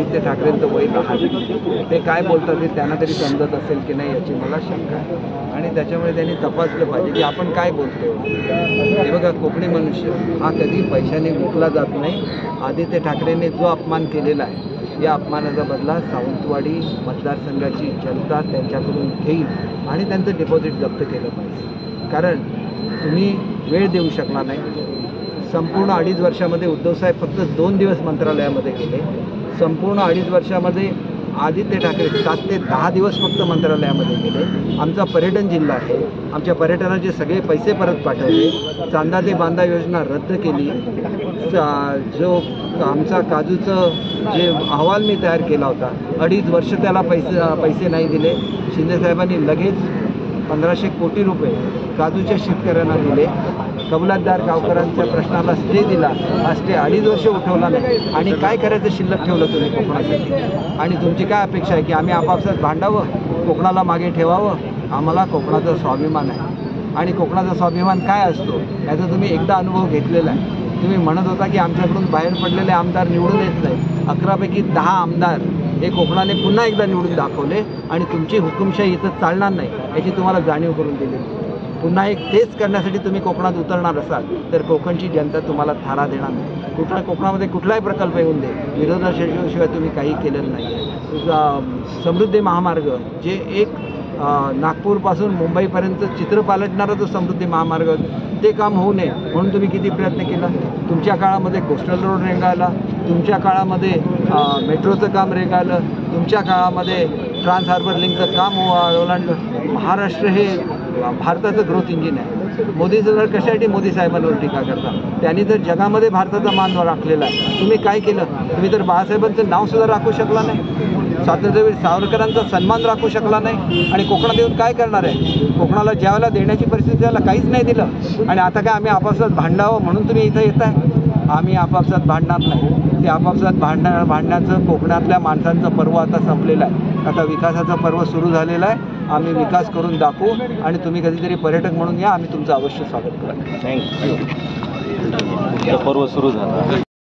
आदित्य ठाकरेंचं वय लहान, ते काय बोलतात ते त्यांना तरी समजत असेल की नाही याची मला शंका आहे आणि त्याच्यामुळे त्यांनी तपासलं पाहिजे की आपण काय बोलतो. हे बघा, कोकणी मनुष्य हा कधी पैशाने विकला जात नाही. आदित्य ठाकरेंनी जो अपमान केलेला आहे या अपमानाचा बदला सावंतवाडी मतदारसंघाची जनता त्यांच्याकडून घेईल आणि त्यांचं डिपॉझिट जप्त केलं पाहिजे. कारण तुम्ही वेळ देऊ शकला नाही. संपूर्ण 2.5 वर्षामध्ये उद्धवसाहेब फक्त 2 दिवस मंत्रालयामध्ये गेले. संपूर्ण 2.5 वर्षामध्ये आदित्य ठाकरे 7 ते 10 दिवस फक्त मंत्रालयामध्ये गेले. आमचा पर्यटन जिल्हा आहे, आमच्या पर्यटनाचे सगळे पैसे परत पाठवले. चांदा ते बांदा योजना रद्द केली. जो आमचा काजूचं जे अहवाल मी तयार केला होता 2.5 वर्ष त्याला पैसे नाही दिले. शिंदेसाहेबांनी लगेच 1500 कोटी रुपये काजूच्या शेतकऱ्यांना दिले. कबलातदार गावकऱ्यांच्या प्रश्नाला स्टे दिला. हा स्टे 2.5 वर्ष उठवला नाही. आणि काय करायचं शिल्लक ठेवलं तुम्ही कोकणासाठी? आणि तुमची काय अपेक्षा आहे की आम्ही आपापसात भांडावं, कोकणाला मागे ठेवावं? आम्हाला कोकणाचा स्वाभिमान आहे आणि कोकणाचा स्वाभिमान काय असतो याचा तुम्ही एकदा अनुभव घेतलेला आहे. तुम्ही म्हणत होता की आमच्याकडून बाहेर पडलेले आमदार निवडून येत नाही. 11 पैकी 10 आमदार हे कोकणाने पुन्हा एकदा निवडून दाखवले आणि तुमची हुकुमशाही इथं चालणार नाही याची तुम्हाला जाणीव करून दिली. पुन्हा एक तेच करण्यासाठी तुम्ही कोकणात उतरणार असाल तर कोकणची जनता तुम्हाला थारा देणार नाही. कोकणामध्ये कुठलाही प्रकल्प येऊन दे, विरोधाशिवाय तुम्ही काही केलेलं नाही आहे. समृद्धी महामार्ग जे एक नागपूरपासून मुंबईपर्यंत चित्र पालटणारा जो समृद्धी महामार्ग ते काम होऊ नये म्हणून तुम्ही किती प्रयत्न केला. तुमच्या काळामध्ये कोस्टल रोड रेंगाळला, तुमच्या काळामध्ये मेट्रोचं काम रेंगाळलं, तुमच्या काळामध्ये ट्रान्स हार्बर लिंकचं काम ओलांडलं. महाराष्ट्र हे भारताचं ग्रोथ इंजिन आहे. मोदी जर कशासाठी मोदी साहेबांवर टीका करता? त्यांनी तर जगामध्ये भारताचा मान राखलेला आहे. तुम्ही काय केलं? तुम्ही तर बाळासाहेबांचं नावसुद्धा राखू शकला नाही, स्वातंत्र्यवीर सावरकरांचा सन्मान राखू शकला नाही. आणि कोकणात येऊन काय करणार आहे? कोकणाला ज्यावेळेला देण्याची परिस्थिती त्याला काहीच नाही दिलं आणि आता काय आम्ही आपापसात भांडावं म्हणून तुम्ही इथं येत आहे? आम्ही आपापसात भांडणार नाही. ते आपापसात भांडण्याचं कोकणातल्या माणसांचं पर्व आता संपलेलं आहे. आता विकासाचा पर्व सुरू झालेला आहे. आम्ही विकास करून दाखवू आणि तुम्ही कधीतरी पर्यटक म्हणून या, आम्ही तुमचं अवश्य स्वागत करू. थँक्यू. पर्व सुरू झालं.